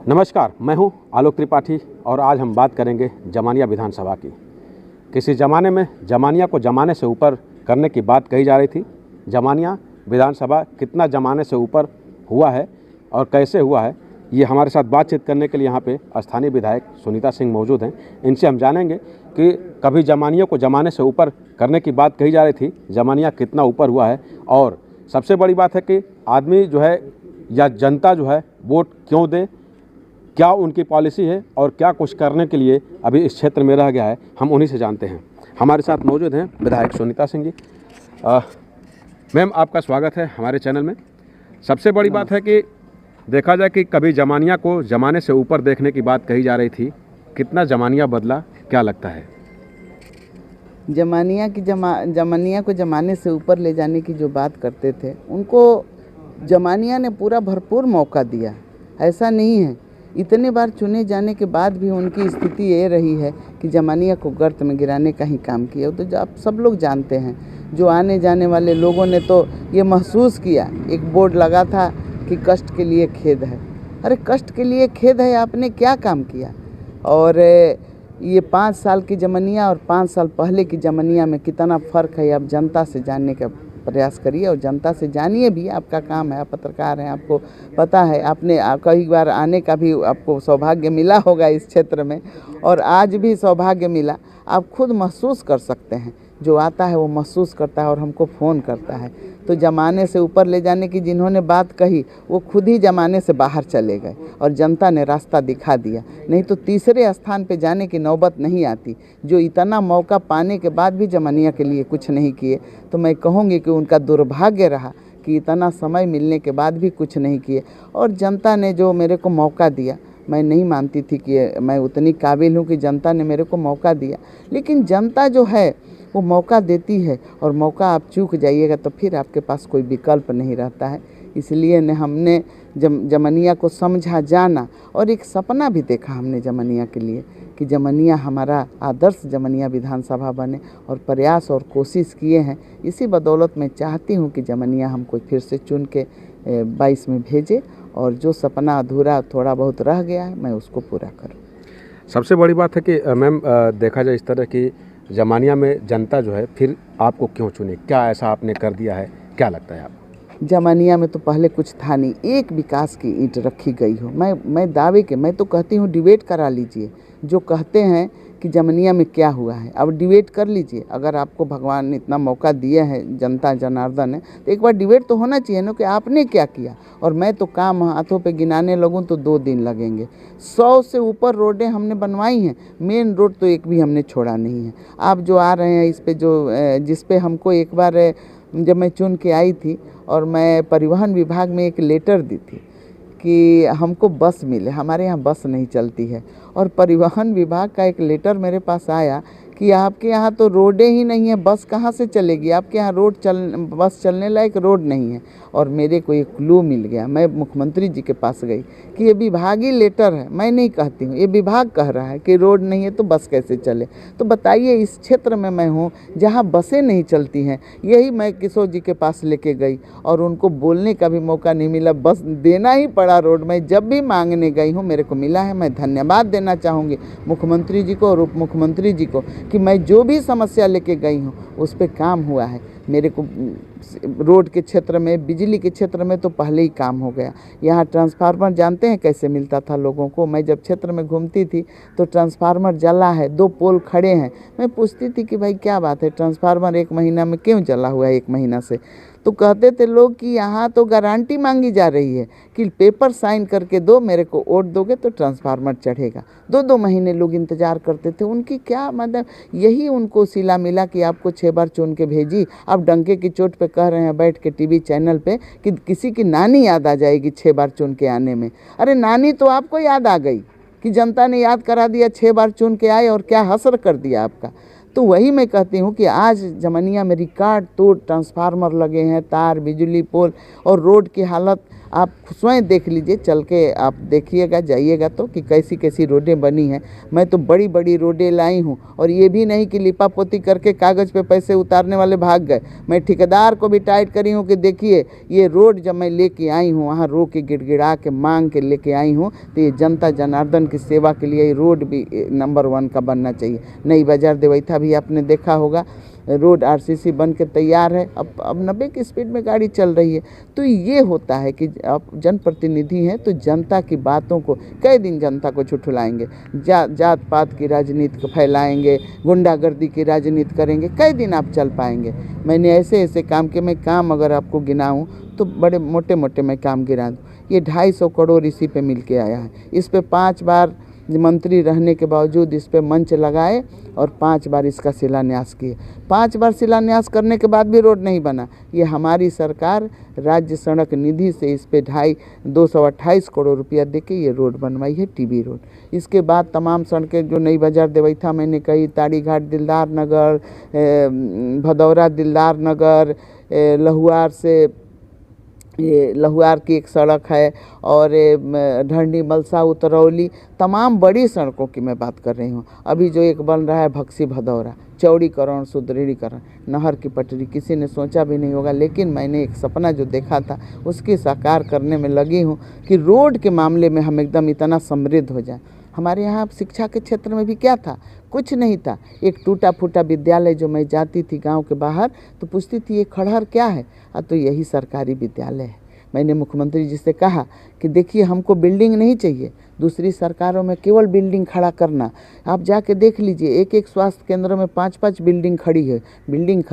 नमस्कार, मैं हूं आलोक त्रिपाठी और आज हम बात करेंगे जमानिया विधानसभा की। किसी ज़माने में जमानिया को ज़माने से ऊपर करने की बात कही जा रही थी। जमानिया विधानसभा कितना ज़माने से ऊपर हुआ है और कैसे हुआ है, ये हमारे साथ बातचीत करने के लिए यहाँ पे स्थानीय विधायक सुनीता सिंह मौजूद हैं। इनसे हम जानेंगे कि कभी जमानिया को ज़माने से ऊपर करने की बात कही जा रही थी, जमानिया कितना ऊपर हुआ है और सबसे बड़ी बात है कि आदमी जो है या जनता जो है वोट क्यों दे, क्या उनकी पॉलिसी है और क्या कुछ करने के लिए अभी इस क्षेत्र में रह गया है, हम उन्हीं से जानते हैं। हमारे साथ मौजूद हैं विधायक सुनीता सिंह जी। मैम, आपका स्वागत है हमारे चैनल में। सबसे बड़ी बात है कि देखा जाए कि कभी जमानिया को ज़माने से ऊपर देखने की बात कही जा रही थी, कितना जमानिया बदला, क्या लगता है? जमानिया को ज़माने से ऊपर ले जाने की जो बात करते थे, उनको जमानिया ने पूरा भरपूर मौका दिया। ऐसा नहीं है, इतने बार चुने जाने के बाद भी उनकी स्थिति ये रही है कि जमानिया को गर्त में गिराने का ही काम किया। तो आप सब लोग जानते हैं, जो आने जाने वाले लोगों ने तो ये महसूस किया, एक बोर्ड लगा था कि कष्ट के लिए खेद है। अरे कष्ट के लिए खेद है, आपने क्या काम किया? और ये 5 साल की जमानिया और 5 साल पहले की जमानिया में कितना फ़र्क है, आप जनता से जानने का प्रयास करिए और जनता से जानिए भी। आपका काम है, आप पत्रकार हैं, आपको पता है, आपने कई बार आने का भी आपको सौभाग्य मिला होगा इस क्षेत्र में और आज भी सौभाग्य मिला। आप खुद महसूस कर सकते हैं, जो आता है वो महसूस करता है और हमको फ़ोन करता है। तो ज़माने से ऊपर ले जाने की जिन्होंने बात कही, वो खुद ही ज़माने से बाहर चले गए और जनता ने रास्ता दिखा दिया। नहीं तो तीसरे स्थान पे जाने की नौबत नहीं आती। जो इतना मौका पाने के बाद भी जमानिया के लिए कुछ नहीं किए, तो मैं कहूँगी कि उनका दुर्भाग्य रहा कि इतना समय मिलने के बाद भी कुछ नहीं किए। और जनता ने जो मेरे को मौका दिया, मैं नहीं मानती थी कि मैं उतनी काबिल हूँ कि जनता ने मेरे को मौका दिया, लेकिन जनता जो है वो मौका देती है और मौका आप चूक जाइएगा तो फिर आपके पास कोई विकल्प नहीं रहता है। इसलिए ने हमने जमानिया को समझा, जाना और एक सपना भी देखा हमने जमानिया के लिए कि जमानिया हमारा आदर्श जमानिया विधानसभा बने और प्रयास और कोशिश किए हैं। इसी बदौलत मैं चाहती हूँ कि जमानिया हमको फिर से चुन के 22 में भेजे और जो सपना अधूरा थोड़ा बहुत रह गया है मैं उसको पूरा करूँ। सबसे बड़ी बात है कि मैम, देखा जाए इस तरह की जमानिया में जनता जो है फिर आपको क्यों चुने, क्या ऐसा आपने कर दिया है, क्या लगता है आपको? जमानिया में तो पहले कुछ था नहीं, एक विकास की ईंट रखी गई हो। मैं दावे के, मैं तो कहती हूँ डिबेट करा लीजिए। जो कहते हैं कि जमानिया में क्या हुआ है, अब डिबेट कर लीजिए। अगर आपको भगवान ने इतना मौका दिया है, जनता जनार्दन है, तो एक बार डिबेट तो होना चाहिए ना कि आपने क्या किया। और मैं तो काम हाथों पे गिनाने लगूँ तो 2 दिन लगेंगे। 100 से ऊपर रोडें हमने बनवाई हैं, मेन रोड तो एक भी हमने छोड़ा नहीं है। आप जो आ रहे हैं इस पे, जिस पे हमको एक बार जब मैं चुन के आई थी और मैं परिवहन विभाग में एक लेटर दी थी कि हमको बस मिले, हमारे यहाँ बस नहीं चलती है, और परिवहन विभाग का एक लेटर मेरे पास आया कि आपके यहाँ तो रोडें ही नहीं है, बस कहाँ से चलेगी, आपके यहाँ बस चलने लायक रोड नहीं है। और मेरे को एक क्लू मिल गया। मैं मुख्यमंत्री जी के पास गई कि ये विभागीय लेटर है, मैं नहीं कहती हूँ, ये विभाग कह रहा है कि रोड नहीं है तो बस कैसे चले। तो बताइए, इस क्षेत्र में मैं हूँ जहाँ बसें नहीं चलती हैं। यही मैं किशोर जी के पास लेके गई और उनको बोलने का भी मौका नहीं मिला, बस देना ही पड़ा रोड। मैं जब भी मांगने गई हूँ मेरे को मिला है। मैं धन्यवाद देना चाहूँगी मुख्यमंत्री जी को और उप मुख्यमंत्री जी को कि मैं जो भी समस्या लेके गई हूँ उस पर काम हुआ है। मेरे को रोड के क्षेत्र में, बिजली के क्षेत्र में तो पहले ही काम हो गया। यहाँ ट्रांसफार्मर जानते हैं कैसे मिलता था लोगों को? मैं जब क्षेत्र में घूमती थी तो ट्रांसफार्मर जला है, 2 पोल खड़े हैं। मैं पूछती थी कि भाई क्या बात है, ट्रांसफार्मर 1 महीना में क्यों जला हुआ है 1 महीना से? तो कहते थे लोग कि यहाँ तो गारंटी मांगी जा रही है कि पेपर साइन करके दो, मेरे को वोट दोगे तो ट्रांसफार्मर चढ़ेगा। 2-2 महीने लोग इंतज़ार करते थे। उनकी क्या मतलब, यही उनको सिला मिला कि आपको 6 बार चुन के भेजी। अब डंके की चोट पे कह रहे हैं बैठ के टीवी चैनल पे कि किसी की नानी याद आ जाएगी 6 बार चुन के आने में। अरे नानी तो आपको याद आ गई कि जनता ने याद करा दिया, 6 बार चुन के आए और क्या हसर कर दिया आपका। तो वही मैं कहती हूँ कि आज जमानिया में रिकॉर्ड तोड़ ट्रांसफार्मर लगे हैं, तार, बिजली पोल, और रोड की हालत आप स्वयं देख लीजिए, चल के आप देखिएगा, जाइएगा तो कि कैसी कैसी रोडें बनी हैं। मैं तो बड़ी बड़ी रोडें लाई हूँ, और ये भी नहीं कि लिपा पोती करके कागज़ पे पैसे उतारने वाले भाग गए। मैं ठेकेदार को भी टाइट करी हूँ कि देखिए ये रोड जब मैं लेके आई हूँ, वहाँ रो के गिड़गिड़ा के मांग के लेके आई हूँ, तो ये जनता जनार्दन की सेवा के लिए ये रोड भी नंबर 1 का बनना चाहिए। नई बाजार देवैथा भी आपने देखा होगा, रोड आरसीसी बन के तैयार है, अब 90 की स्पीड में गाड़ी चल रही है। तो ये होता है कि आप जनप्रतिनिधि हैं तो जनता की बातों को कई दिन जनता को छुठुलाएंगे, जात पात की राजनीति को फैलाएंगे, गुंडागर्दी की राजनीति करेंगे, कई दिन आप चल पाएंगे। मैंने ऐसे ऐसे काम के, मैं काम अगर आपको गिनाऊँ तो बड़े मोटे मोटे मैं काम गिना दूँ। ये 250 करोड़ इसी पे मिल के आया है। इस पे 5 बार मंत्री रहने के बावजूद इस पे मंच लगाए और 5 बार इसका शिलान्यास किए। 5 बार शिलान्यास करने के बाद भी रोड नहीं बना। ये हमारी सरकार राज्य सड़क निधि से इस पे 228 करोड़ रुपया देके ये रोड बनवाई है, टीबी रोड। इसके बाद तमाम सड़कें जो नई बाजार देवैथा मैंने कही, ताड़ी घाट दिलदार नगर, भदौरा दिलदार नगर, लहुआर से ये लहुआर की एक सड़क है, और ढंडी मलसा उतरौली, तमाम बड़ी सड़कों की मैं बात कर रही हूँ। अभी जो एक बन रहा है भक्सी भदौरा, चौड़ीकरण सुदृढ़ीकरण, नहर की पटरी, किसी ने सोचा भी नहीं होगा, लेकिन मैंने एक सपना जो देखा था उसकी साकार करने में लगी हूँ कि रोड के मामले में हम एकदम इतना समृद्ध हो जाए। हमारे यहाँ शिक्षा के क्षेत्र में भी क्या था, कुछ नहीं था। एक टूटा फूटा विद्यालय, जो मैं जाती थी गांव के बाहर तो पूछती थी ये खड़हर क्या है, तो यही सरकारी विद्यालय है। मैंने मुख्यमंत्री जी से कहा कि देखिए हमको बिल्डिंग नहीं चाहिए, दूसरी सरकारों में केवल बिल्डिंग खड़ा करना। आप जाके देख लीजिए, एक एक स्वास्थ्य केंद्रों में 5-5 बिल्डिंग खड़ी है। बिल्डिंग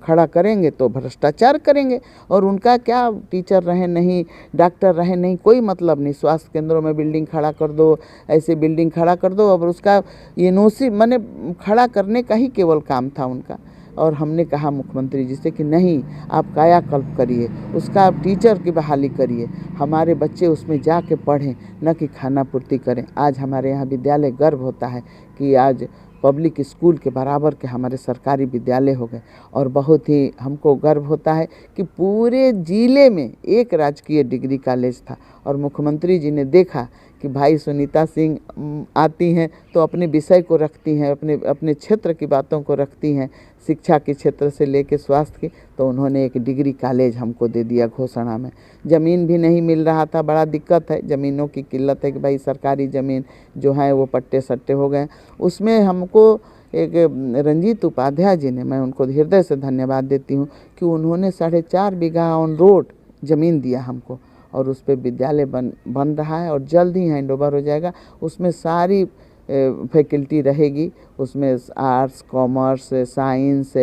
खड़ा करेंगे तो भ्रष्टाचार करेंगे, और उनका क्या, टीचर रहे नहीं, डॉक्टर रहे नहीं, कोई मतलब नहीं। स्वास्थ्य केंद्रों में बिल्डिंग खड़ा कर दो, ऐसे बिल्डिंग खड़ा कर दो, और उसका ये नोसी माने खड़ा करने का ही केवल काम था उनका। और हमने कहा मुख्यमंत्री जी से कि नहीं, आप कायाकल्प करिए, उसका आप टीचर की बहाली करिए, हमारे बच्चे उसमें जाके पढ़ें, न कि खाना पूर्ति करें। आज हमारे यहाँ विद्यालय गर्व होता है कि आज पब्लिक स्कूल के बराबर के हमारे सरकारी विद्यालय हो गए, और बहुत ही हमको गर्व होता है कि पूरे ज़िले में एक राजकीय डिग्री कॉलेज था, और मुख्यमंत्री जी ने देखा कि भाई सुनीता सिंह आती हैं तो अपने विषय को रखती हैं, अपने क्षेत्र की बातों को रखती हैं, शिक्षा के क्षेत्र से लेकर स्वास्थ्य की, तो उन्होंने एक डिग्री कॉलेज हमको दे दिया घोषणा में। ज़मीन भी नहीं मिल रहा था, बड़ा दिक्कत है, ज़मीनों की किल्लत है कि भाई सरकारी ज़मीन जो है वो पट्टे सट्टे हो गए। उसमें हमको एक रंजीत उपाध्याय जी ने, मैं उनको हृदय से धन्यवाद देती हूँ कि उन्होंने 4.5 बीघा ऑन रोड ज़मीन दिया हमको, और उस पर विद्यालय बन रहा है, और जल्द ही हैंड ओवर हो जाएगा। उसमें सारी फैकल्टी रहेगी, उसमें आर्ट्स, कॉमर्स, साइंस,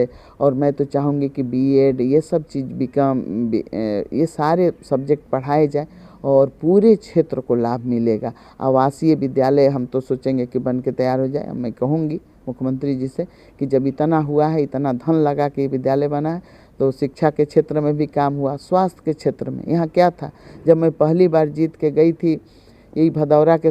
और मैं तो चाहूँगी कि बीएड, ये सब चीज़ ये सारे सब्जेक्ट पढ़ाए जाए, और पूरे क्षेत्र को लाभ मिलेगा। आवासीय विद्यालय हम तो सोचेंगे कि बन के तैयार हो जाए। मैं कहूँगी मुख्यमंत्री जी से कि जब इतना हुआ है, इतना धन लगा के विद्यालय बना है, तो शिक्षा के क्षेत्र में भी काम हुआ, स्वास्थ्य के क्षेत्र में। यहाँ क्या था, जब मैं पहली बार जीत के गई थी यही भदौरा के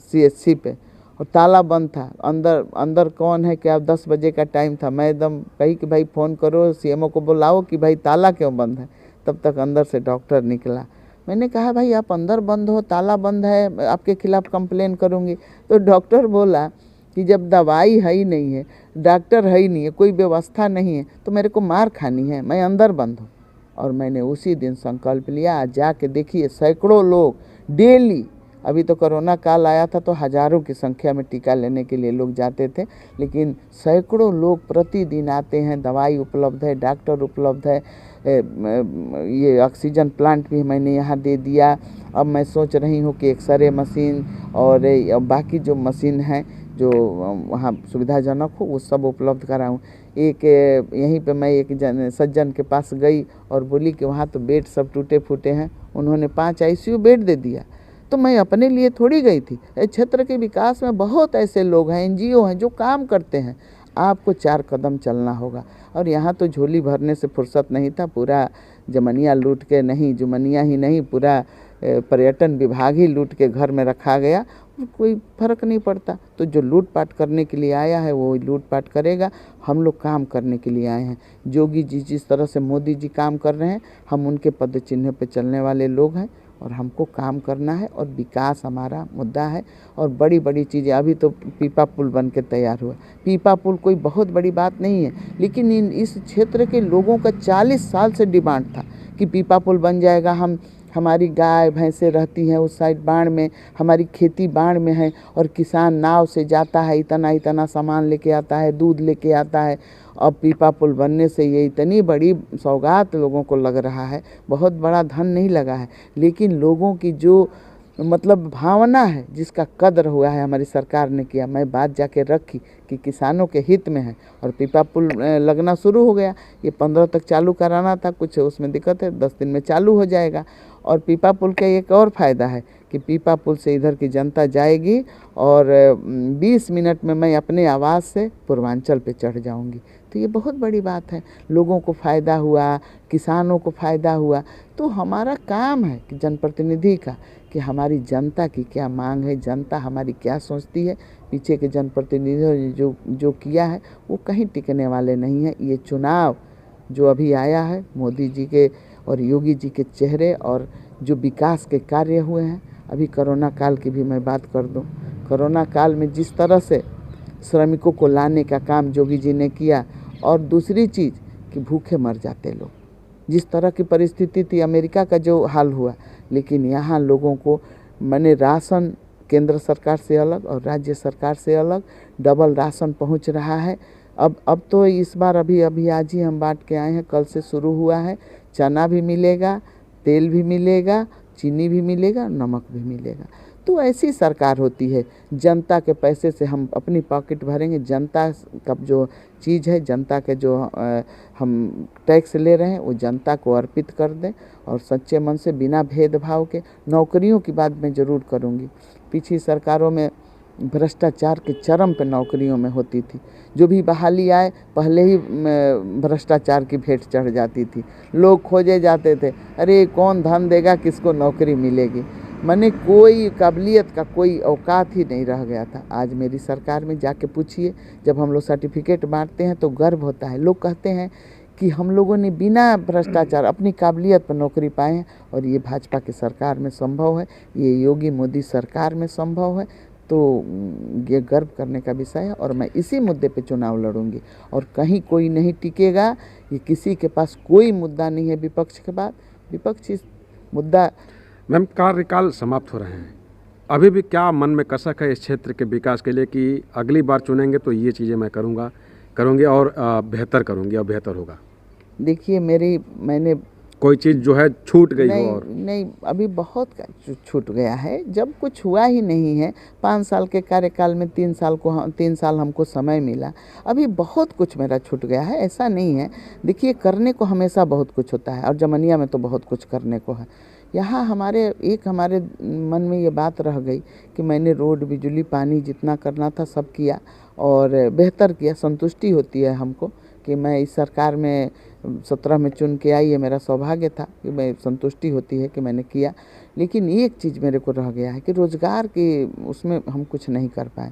सीएचसी पे, और ताला बंद था, अंदर कौन है क्या, 10 बजे का टाइम था। मैं एकदम कही कि भाई फ़ोन करो सीएमओ को, बुलाओ कि भाई ताला क्यों बंद है। तब तक अंदर से डॉक्टर निकला। मैंने कहा भाई आप अंदर बंद हो, ताला बंद है, आपके खिलाफ़ कंप्लेन करूँगी। तो डॉक्टर बोला कि जब दवाई है ही नहीं है, डॉक्टर है ही नहीं है, कोई व्यवस्था नहीं है, तो मेरे को मार खानी है, मैं अंदर बंद हूँ। और मैंने उसी दिन संकल्प लिया। आज जाके देखिए सैकड़ों लोग डेली, अभी तो कोरोना काल आया था तो हज़ारों की संख्या में टीका लेने के लिए लोग जाते थे, लेकिन सैकड़ों लोग प्रतिदिन आते हैं, दवाई उपलब्ध है, डॉक्टर उपलब्ध है, ये ऑक्सीजन प्लांट भी मैंने यहाँ दे दिया। अब मैं सोच रही हूँ कि एक्सरे मशीन और बाकी जो मशीन हैं जो वहाँ सुविधाजनक हो वो सब उपलब्ध कराऊँ। एक यहीं पे मैं एक सज्जन के पास गई और बोली कि वहाँ तो बेड सब टूटे फूटे हैं, उन्होंने 5 आईसीयू बेड दे दिया। तो मैं अपने लिए थोड़ी गई थी, क्षेत्र के विकास में बहुत ऐसे लोग हैं, एनजीओ हैं जो काम करते हैं। आपको 4 कदम चलना होगा। और यहाँ तो झोली भरने से फुर्सत नहीं था, पूरा जमनिया लूट के नहीं, जुमनिया ही नहीं, पूरा पर्यटन विभाग ही लूट के घर में रखा गया। कोई फर्क नहीं पड़ता। तो जो लूटपाट करने के लिए आया है वो लूटपाट करेगा, हम लोग काम करने के लिए आए हैं। योगी जी जिस तरह से मोदी जी काम कर रहे हैं, हम उनके पद चिन्ह पे चलने वाले लोग हैं और हमको काम करना है और विकास हमारा मुद्दा है। और बड़ी बड़ी चीज़ें, अभी तो पीपा पुल बन के तैयार हुआ। पीपा पुल कोई बहुत बड़ी बात नहीं है, लेकिन इस क्षेत्र के लोगों का 40 साल से डिमांड था कि पीपा पुल बन जाएगा। हमारी गाय भैंसें रहती हैं उस साइड बाढ़ में, हमारी खेती बाढ़ में है और किसान नाव से जाता है, इतना इतना सामान लेके आता है, दूध लेके आता है। अब पीपा पुल बनने से ये इतनी बड़ी सौगात लोगों को लग रहा है, बहुत बड़ा धन नहीं लगा है, लेकिन लोगों की जो मतलब भावना है, जिसका कद्र हुआ है, हमारी सरकार ने किया। मैं बात जाके रखी कि किसानों के हित में है और पीपा पुल लगना शुरू हो गया। ये 15 तक चालू कराना था, कुछ उसमें दिक्कत है, 10 दिन में चालू हो जाएगा। और पीपा पुल का एक और फ़ायदा है कि पीपा पुल से इधर की जनता जाएगी और 20 मिनट में मैं अपने आवाज़ से पूर्वांचल पे चढ़ जाऊंगी। तो ये बहुत बड़ी बात है, लोगों को फ़ायदा हुआ, किसानों को फ़ायदा हुआ। तो हमारा काम है कि जनप्रतिनिधि का, कि हमारी जनता की क्या मांग है, जनता हमारी क्या सोचती है। पीछे के जनप्रतिनिधियों ने जो किया है वो कहीं टिकने वाले नहीं है। ये चुनाव जो अभी आया है, मोदी जी के और योगी जी के चेहरे और जो विकास के कार्य हुए हैं। अभी कोरोना काल की भी मैं बात कर दूं, कोरोना काल में जिस तरह से श्रमिकों को लाने का काम योगी जी ने किया, और दूसरी चीज़ कि भूखे मर जाते लोग, जिस तरह की परिस्थिति थी, अमेरिका का जो हाल हुआ, लेकिन यहाँ लोगों को मैंने राशन केंद्र सरकार से अलग और राज्य सरकार से अलग डबल राशन पहुँच रहा है। अब तो इस बार अभी आज ही हम बांट के आए हैं, कल से शुरू हुआ है। चना भी मिलेगा, तेल भी मिलेगा, चीनी भी मिलेगा, नमक भी मिलेगा। तो ऐसी सरकार होती है, जनता के पैसे से हम अपनी पॉकेट भरेंगे। जनता का जो चीज़ है, जनता के जो हम टैक्स ले रहे हैं वो जनता को अर्पित कर दें और सच्चे मन से, बिना भेदभाव के। नौकरियों की बात मैं ज़रूर करूँगी। पिछली सरकारों में भ्रष्टाचार के चरम पे नौकरियों में होती थी, जो भी बहाली आए पहले ही भ्रष्टाचार की भेंट चढ़ जाती थी, लोग खोजे जाते थे, अरे कौन धन देगा, किसको नौकरी मिलेगी। मैंने कोई काबिलियत का कोई औकात ही नहीं रह गया था। आज मेरी सरकार में जाके पूछिए, जब हम लोग सर्टिफिकेट बांटते हैं तो गर्व होता है। लोग कहते हैं कि हम लोगों ने बिना भ्रष्टाचार अपनी काबिलियत पर नौकरी पाए हैं, और ये भाजपा की सरकार में संभव है, ये योगी मोदी सरकार में संभव है। तो ये गर्व करने का विषय है और मैं इसी मुद्दे पे चुनाव लड़ूंगी और कहीं कोई नहीं टिकेगा। ये किसी के पास कोई मुद्दा नहीं है विपक्ष के बाद, विपक्ष इस मुद्दा। मैम, कार्यकाल समाप्त हो रहे हैं, अभी भी क्या मन में कसक है इस क्षेत्र के विकास के लिए कि अगली बार चुनेंगे तो ये चीज़ें मैं करूँगी और बेहतर करूँगी और बेहतर होगा? देखिए, मैंने कोई चीज़ जो है छूट गई हो? और नहीं, अभी बहुत छूट गया है, जब कुछ हुआ ही नहीं है। 5 साल के कार्यकाल में 3 साल हमको समय मिला, अभी बहुत कुछ मेरा छूट गया है, ऐसा नहीं है। देखिए, करने को हमेशा बहुत कुछ होता है और जमनिया में तो बहुत कुछ करने को है। यहाँ हमारे मन में ये बात रह गई कि मैंने रोड, बिजली, पानी जितना करना था सब किया और बेहतर किया। संतुष्टि होती है हमको कि मैं इस सरकार में 17 में चुन के आई, ये मेरा सौभाग्य था कि मैं, संतुष्टि होती है कि मैंने किया। लेकिन एक चीज़ मेरे को रह गया है कि रोज़गार की उसमें हम कुछ नहीं कर पाए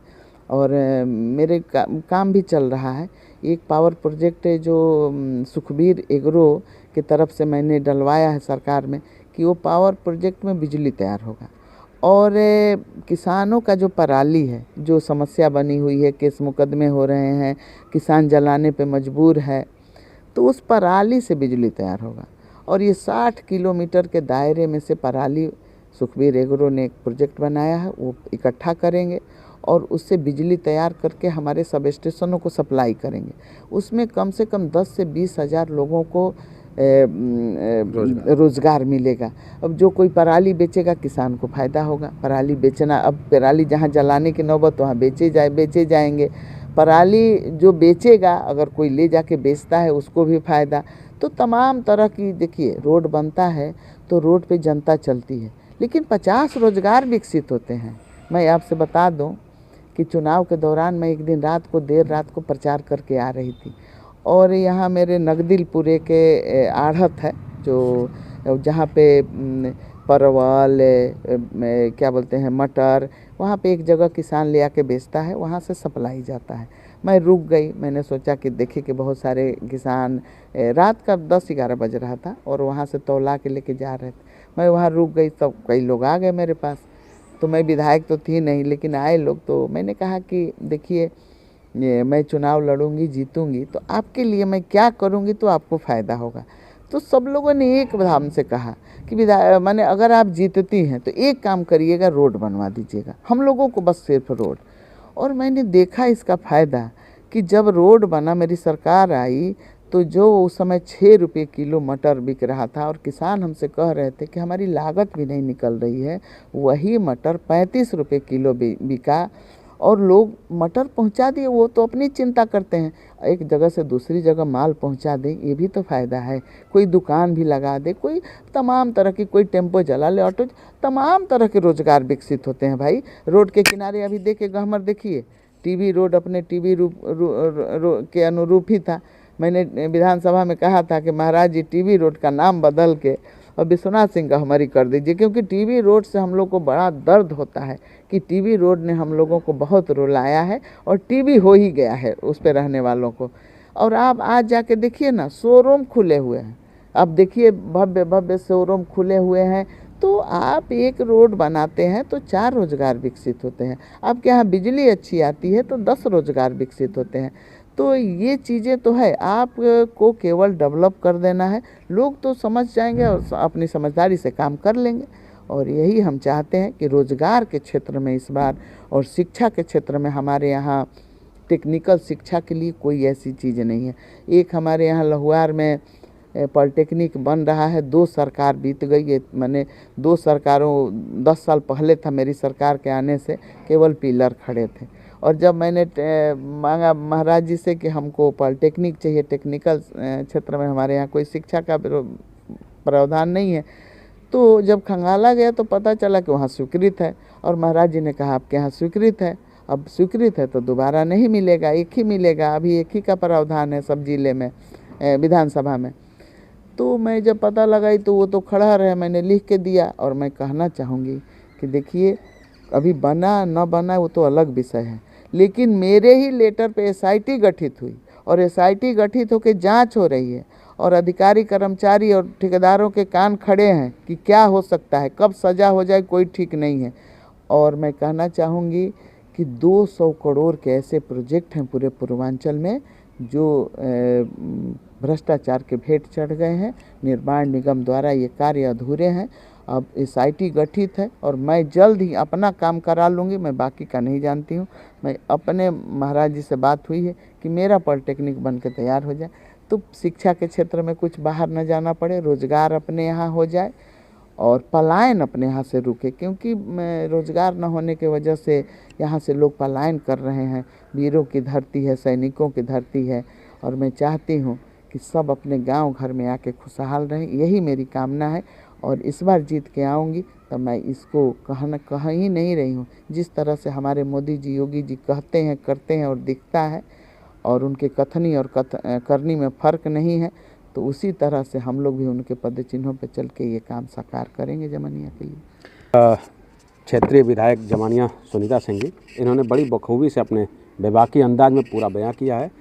और मेरे काम भी चल रहा है। एक पावर प्रोजेक्ट है जो सुखबीर एग्रो की तरफ से मैंने डलवाया है सरकार में, कि वो पावर प्रोजेक्ट में बिजली तैयार होगा और किसानों का जो पराली है, जो समस्या बनी हुई है, केस मुकदमे हो रहे हैं, किसान जलाने पे मजबूर है, तो उस पराली से बिजली तैयार होगा। और ये 60 किलोमीटर के दायरे में से पराली सुखबीर एग्रो ने एक प्रोजेक्ट बनाया है, वो इकट्ठा करेंगे और उससे बिजली तैयार करके हमारे सब स्टेशनों को सप्लाई करेंगे। उसमें कम से कम 10 से 20 हज़ार लोगों को रोज़गार मिलेगा। अब जो कोई पराली बेचेगा, किसान को फ़ायदा होगा। पराली बेचना, अब पराली जहाँ जलाने की नौबत, वहाँ बेचे जाएंगे। पराली जो बेचेगा, अगर कोई ले जाके बेचता है, उसको भी फ़ायदा। तो तमाम तरह की, देखिए, रोड बनता है तो रोड पे जनता चलती है, लेकिन 50 रोज़गार विकसित होते हैं। मैं आपसे बता दूं कि चुनाव के दौरान मैं एक दिन देर रात को प्रचार करके आ रही थी और यहाँ मेरे नगदिलपुरे के आढ़त है, जो जहाँ पे परवल, क्या बोलते हैं, मटर, वहाँ पे एक जगह किसान ले आके बेचता है, वहाँ से सप्लाई जाता है। मैं रुक गई, मैंने सोचा कि देखिए कि बहुत सारे किसान, रात का 10-11 बज रहा था और वहाँ से तौला के लेके जा रहे थे। मैं वहाँ रुक गई, तब कई लोग आ गए मेरे पास। तो मैं विधायक तो थी नहीं, लेकिन आए लोग, तो मैंने कहा कि देखिए ये मैं चुनाव लड़ूंगी, जीतूंगी, तो आपके लिए मैं क्या करूंगी तो आपको फ़ायदा होगा। तो सब लोगों ने एक भाव से कहा कि माने अगर आप जीतती हैं तो एक काम करिएगा, रोड बनवा दीजिएगा हम लोगों को, बस सिर्फ रोड। और मैंने देखा इसका फ़ायदा कि जब रोड बना, मेरी सरकार आई, तो जो उस समय 6 रुपये किलो मटर बिक रहा था और किसान हमसे कह रहे थे कि हमारी लागत भी नहीं निकल रही है, वही मटर 35 रुपये किलो बिका और लोग मटर पहुंचा दिए। वो तो अपनी चिंता करते हैं, एक जगह से दूसरी जगह माल पहुंचा दे, ये भी तो फ़ायदा है। कोई दुकान भी लगा दे, कोई तमाम तरह की, कोई टेम्पो चला ले, ऑटो, तमाम तरह के रोज़गार विकसित होते हैं भाई। रोड के किनारे अभी देखिए, गहमर देखिए, टीबी रोड अपने टीबी के अनुरूप ही था। मैंने विधानसभा में कहा था कि महाराज जी टीबी रोड का नाम बदल के और विश्वनाथ सिंह गहमरी कर दीजिए, क्योंकि टीबी रोड से हम लोग को बड़ा दर्द होता है कि टीबी रोड ने हम लोगों को बहुत रुलाया है और टीबी हो ही गया है उस पर रहने वालों को। और आप आज जाके देखिए ना, शोरूम खुले हुए हैं, अब देखिए भव्य भव्य शोरूम खुले हुए हैं। तो आप एक रोड बनाते हैं तो 4 रोज़गार विकसित होते हैं। आपके यहाँ बिजली अच्छी आती है तो 10 रोज़गार विकसित होते हैं। तो ये चीज़ें तो है, आप को केवल डेवलप कर देना है, लोग तो समझ जाएंगे और अपनी समझदारी से काम कर लेंगे। और यही हम चाहते हैं कि रोज़गार के क्षेत्र में इस बार, और शिक्षा के क्षेत्र में हमारे यहाँ टेक्निकल शिक्षा के लिए कोई ऐसी चीज़ नहीं है। एक हमारे यहाँ लहुआर में पॉलिटेक्निक बन रहा है, 2 सरकार बीत गई है, मैंने 2 सरकारों, 10 साल पहले था मेरी सरकार के आने से केवल पिलर खड़े थे। और जब मैंने मांगा महाराज जी से कि हमको पॉलिटेक्निक चाहिए, टेक्निकल क्षेत्र में हमारे यहाँ कोई शिक्षा का प्रावधान नहीं है, तो जब खंगाला गया तो पता चला कि वहाँ स्वीकृत है। और महाराज जी ने कहा आपके यहाँ स्वीकृत है, अब स्वीकृत है तो दोबारा नहीं मिलेगा, एक ही मिलेगा, अभी एक ही का प्रावधान है सब जिले में, विधानसभा में। तो मैं जब पता लगाई तो वो तो खड़ा रहे, मैंने लिख के दिया। और मैं कहना चाहूँगी कि देखिए, अभी बना न बना वो तो अलग विषय है, लेकिन मेरे ही लेटर पे SIT गठित हुई और SIT गठित होकर जांच हो रही है और अधिकारी, कर्मचारी और ठेकेदारों के कान खड़े हैं कि क्या हो सकता है, कब सज़ा हो जाए कोई ठीक नहीं है। और मैं कहना चाहूँगी कि 200 करोड़ के ऐसे प्रोजेक्ट हैं पूरे पूर्वांचल में जो भ्रष्टाचार के भेंट चढ़ गए हैं। निर्माण निगम द्वारा ये कार्य अधूरे हैं। अब SIT गठित है और मैं जल्द ही अपना काम करा लूँगी, मैं बाकी का नहीं जानती हूँ। मैं अपने महाराज जी से बात हुई है कि मेरा पॉलिटेक्निक बन के तैयार हो जाए, तो शिक्षा के क्षेत्र में कुछ बाहर न जाना पड़े, रोज़गार अपने यहाँ हो जाए और पलायन अपने यहाँ से रुके, क्योंकि रोज़गार न होने की वजह से यहाँ से लोग पलायन कर रहे हैं। वीरों की धरती है, सैनिकों की धरती है, और मैं चाहती हूँ कि सब अपने गांव घर में आके खुशहाल रहें, यही मेरी कामना है। और इस बार जीत के आऊँगी तो मैं इसको कह ही नहीं रही हूँ, जिस तरह से हमारे मोदी जी, योगी जी कहते हैं, करते हैं और दिखता है, और उनके कथनी और करनी में फ़र्क नहीं है, तो उसी तरह से हम लोग भी उनके पद चिन्हों पर चल के ये काम साकार करेंगे जमानिया के लिए। क्षेत्रीय विधायक जमानिया सुनीता सिंह जी, इन्होंने बड़ी बखूबी से अपने बेबाकी अंदाज में पूरा बयां किया है।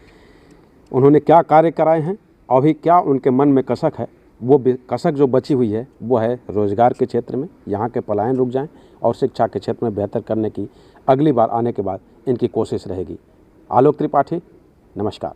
उन्होंने क्या कार्य कराए हैं और भी क्या उनके मन में कसक है, वो कसक जो बची हुई है वो है रोज़गार के क्षेत्र में यहाँ के पलायन रुक जाएं और शिक्षा के क्षेत्र में बेहतर करने की अगली बार आने के बाद इनकी कोशिश रहेगी। आलोक त्रिपाठी, नमस्कार।